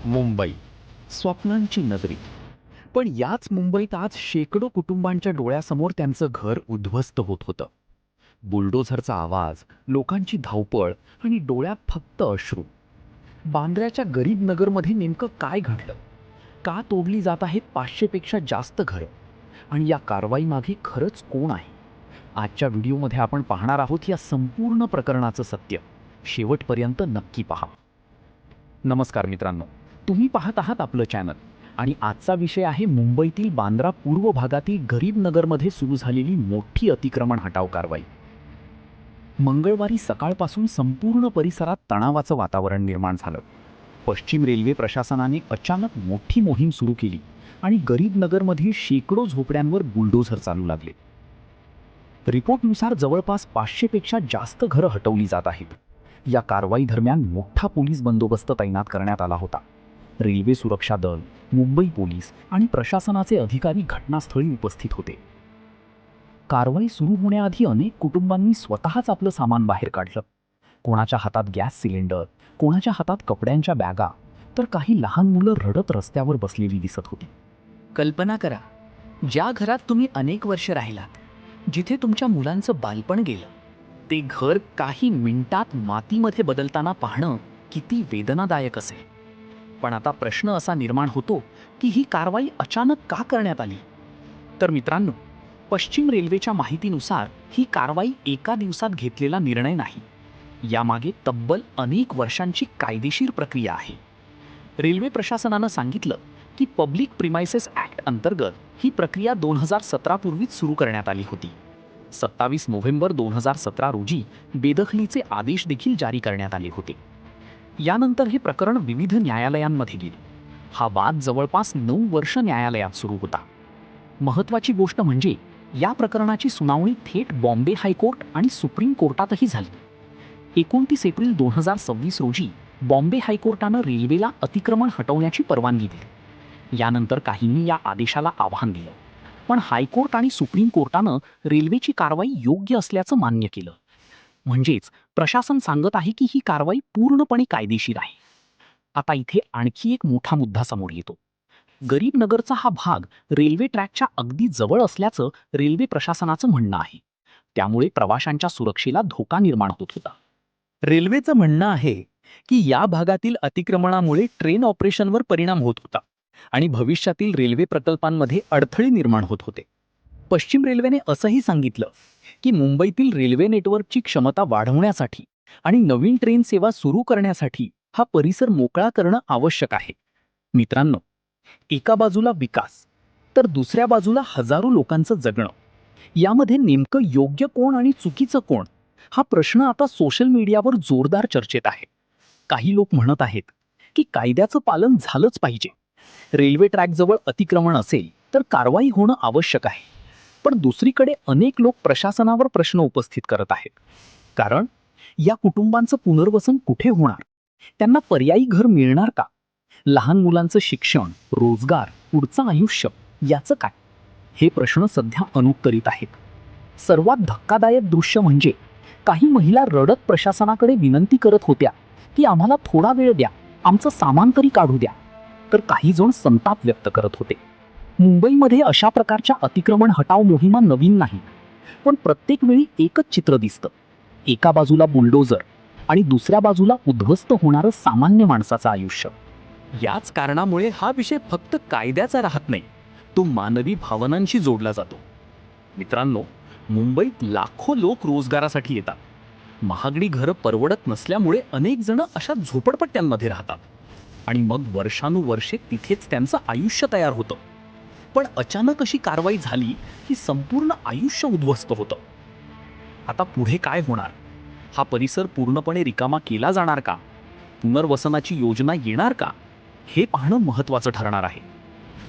मुंबई, स्वप्नांची नगरी. पण याच मुंबईत आज शेकडो कुटुंबांच्या डोळ्यासमोर त्यांचं घर उद्ध्वस्त होत होतं. बुलडोझरचा आवाज, लोकांची धावपळ आणि डोळ्यात फक्त अश्रू. बांद्र्याच्या गरीब नगरमध्ये नेमकं काय घडलं? का तोडली जात आहेत 500 पेक्षा जास्त घरं? आणि या कारवाईमागे खरंच कोण आहे? आजच्या व्हिडिओमध्ये आपण पाहणार आहोत या संपूर्ण प्रकरणाचं सत्य. शेवटपर्यंत नक्की पहा. नमस्कार मित्रांनो, तुम्ही पाहत आहात आपलं चॅनल आणि आजचा विषय आहे मुंबईतील बांद्रा पूर्व भागातील गरीब नगरमध्ये सुरू झालेली मोठी अतिक्रमण हटाव कारवाई. मंगळवारी सकाळपासून संपूर्ण परिसरात तणावाचं वातावरण निर्माण झालं. पश्चिम रेल्वे प्रशासनाने अचानक मोठी मोहीम सुरू केली आणि गरीब नगरमधील शेकडो झोपड्यांवर बुलडोझर चालू लागले. रिपोर्टनुसार जवळपास 500 पेक्षा जास्त घरं हटवली जात आहेत. या कारवाई दरम्यान मोठा पोलीस बंदोबस्त तैनात करण्यात आला होता. रेल्वे सुरक्षा दल, मुंबई पोलीस आणि प्रशासनाचे अधिकारी घटनास्थळी उपस्थित होते. कारवाई सुरू होण्याआधी अनेक कुटुंबांनी स्वतःच आपलं सामान बाहेर काढलं. कोणाच्या हातात गॅस सिलेंडर, कोणाच्या हातात कपड्यांच्या बॅगा, तर काही लहान मुलं रडत रस्त्यावर बसलेली दिसत होती. कल्पना करा, ज्या घरात तुम्ही अनेक वर्ष राहिलात, जिथे तुमच्या मुलांचं बालपण गेलं, ते घर काही मिनिटात मातीमध्ये बदलताना पाहणं किती वेदनादायक असेल. पण आता प्रश्न असा निर्माण होतो की ही कारवाई अचानक का करण्यात आली? तर मित्रांनो, पश्चिम रेल्वेच्या माहितीनुसार ही कारवाई एका दिवसात घेतलेला निर्णय नाही. यामागे तब्बल अनेक वर्षांची कायदेशीर प्रक्रिया आहे. रेल्वे प्रशासनानं सांगितलं की पब्लिक प्रिमाइसेस ॲक्ट अंतर्गत ही प्रक्रिया 2017 पूर्वीच सुरू करण्यात आली होती. 27 नोव्हेंबर 2017 रोजी बेदखलीचे आदेश देखील जारी करण्यात आले होते. यानंतर हे प्रकरण विविध न्यायालयांमध्ये गेले. हा वाद जवळपास 9 वर्ष न्यायालयात सुरू होता. महत्त्वाची गोष्ट म्हणजे या प्रकरणाची सुनावणी थेट बॉम्बे हायकोर्ट आणि सुप्रीम कोर्टातही झाली. 29 एप्रिल 2026 रोजी बॉम्बे हायकोर्टानं रेल्वेला अतिक्रमण हटवण्याची परवानगी दिली. यानंतर काहींनी या आदेशाला आव्हान दिलं, पण हायकोर्ट आणि सुप्रीम कोर्टानं रेल्वेची कारवाई योग्य असल्याचं मान्य केलं. म्हणजेच प्रशासन सांगत आहे की ही कारवाई पूर्णपणे कायदेशीर आहे. आता इथे आणखी एक मोठा मुद्दा समोर येतो. गरीब नगरचा हा भाग रेल्वे ट्रॅकच्या अगदी जवळ असल्याचं रेल्वे प्रशासनाचं म्हणणं आहे. त्यामुळे प्रवाशांच्या सुरक्षेला धोका निर्माण होत होता. रेल्वेचं म्हणणं आहे की या भागातील अतिक्रमणामुळे ट्रेन ऑपरेशनवर परिणाम होत होता आणि भविष्यातील रेल्वे प्रकल्पांमध्ये अडथळे निर्माण होत होते. पश्चिम रेल्वेने असंही सांगितलं की मुंबईतील रेल्वे नेटवर्कची क्षमता वाढवण्यासाठी आणि नवीन ट्रेन सेवा सुरू करण्यासाठी हा परिसर मोकळा करणं आवश्यक आहे. मित्रांनो, एका बाजूला विकास तर दुसऱ्या बाजूला हजारो लोकांचं जगणं. यामध्ये नेमकं योग्य कोण आणि चुकीचं कोण, हा प्रश्न आता सोशल मीडियावर जोरदार चर्चेत आहे. काही लोक म्हणत आहेत की कायद्याचं पालन झालंच पाहिजे. रेल्वे ट्रॅकजवळ अतिक्रमण असेल तर कारवाई होणं आवश्यक आहे. पण दुसरीकडे अनेक लोक प्रशासनावर प्रश्न उपस्थित करत आहेत. कारण या कुटुंबांचं पुनर्वसन कुठे होणार? त्यांना पर्यायी घर मिळणार का? लहान मुलांचं शिक्षण, रोजगार, पुढचं आयुष्य याचं काय? हे प्रश्न सध्या अनुत्तरित आहेत. सर्वात धक्कादायक दृश्य म्हणजे काही महिला रडत प्रशासनाकडे विनंती करत होत्या की आम्हाला थोडा वेळ द्या, आमचं सामान तरी काढू द्या. तर काही जण संताप व्यक्त करत होते. मुंबईमध्ये अशा प्रकारच्या अतिक्रमण हटाव मोहिमा नवीन नाही, पण प्रत्येक वेळी एकच चित्र दिसतं. एका बाजूला बुलडोझर आणि दुसऱ्या बाजूला उद्ध्वस्त होणारं सामान्य माणसाचं आयुष्य. याच कारणामुळे हा विषय फक्त कायद्याचा राहत नाही, तो मानवी भावनांशी जोडला जातो. मित्रांनो, मुंबईत लाखो लोक रोजगारासाठी येतात. महागडी घरं परवडत नसल्यामुळे अनेक जण अशा झोपडपट्ट्यांमध्ये राहतात आणि मग वर्षानुवर्षे तिथेच त्यांचं आयुष्य तयार होतं. पण अचानक अशी कारवाई झाली की संपूर्ण आयुष्य उद्ध्वस्त होतं. आता पुढे काय होणार? हा परिसर पूर्णपणे रिकामा केला जाणार का? पुनर्वसनाची योजना येणार का? हे पाहणं महत्त्वाचं ठरणार आहे.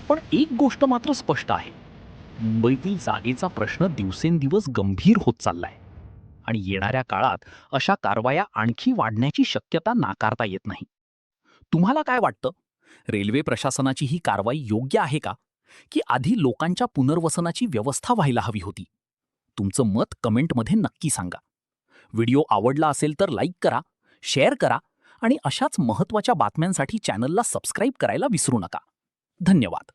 पण एक गोष्ट मात्र स्पष्ट आहे, मुंबईतील जागेचा प्रश्न दिवसेंदिवस गंभीर होत चाललाय आणि येणाऱ्या काळात अशा कारवाया आणखी वाढण्याची शक्यता नाकारता येत नाही. तुम्हाला काय वाटतं? रेल्वे प्रशासनाची ही कारवाई योग्य आहे का? की आधी लोकांच्या पुनर्वसनाची व्यवस्था व्हायला हवी होती? तुमचं मत कमेंटमध्ये नक्की सांगा. व्हिडिओ आवडला असेल तर लाईक करा, शेअर करा आणि अशाच महत्त्वाच्या बातम्यांसाठी चॅनलला सबस्क्राईब करायला विसरू नका. धन्यवाद.